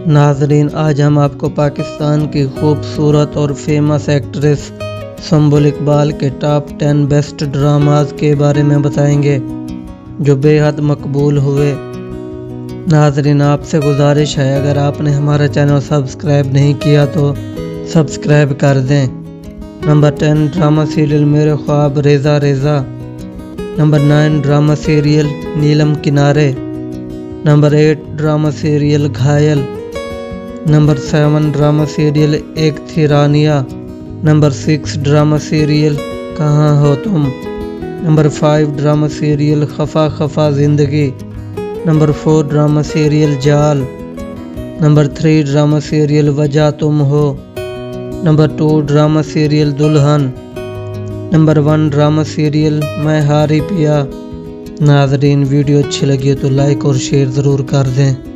नाजरीन, आज हम आपको पाकिस्तान की खूबसूरत और फेमस एक्ट्रेस सुंबुल इकबाल के टॉप 10 बेस्ट ड्रामाज के बारे में बताएंगे जो बेहद मकबूल हुए। नाजरीन, आपसे गुजारिश है, अगर आपने हमारा चैनल सब्सक्राइब नहीं किया तो सब्सक्राइब कर दें। Number 10 drama serial Mere Khwab Reza Reza. Number 9 drama serial Neelam Kinare. Number 8 drama serial Ghayal. Number 7 drama serial Ek Thi रानिया। नंबर 6 ड्रामा सीरियल कहाँ हो तुम। नंबर 5 ड्रामा सीरियल खफा खफा ज़िंदगी। नंबर 4 ड्रामा सीरियल जाल। नंबर 3 ड्रामा सीरियल वजह तुम हो। नंबर 2 ड्रामा सीरियल दुल्हन। नंबर 1 ड्रामा सीरियल मैं हारी पिया। नाजरीन, वीडियो अच्छी लगी तो लाइक और शेयर ज़रूर कर दें।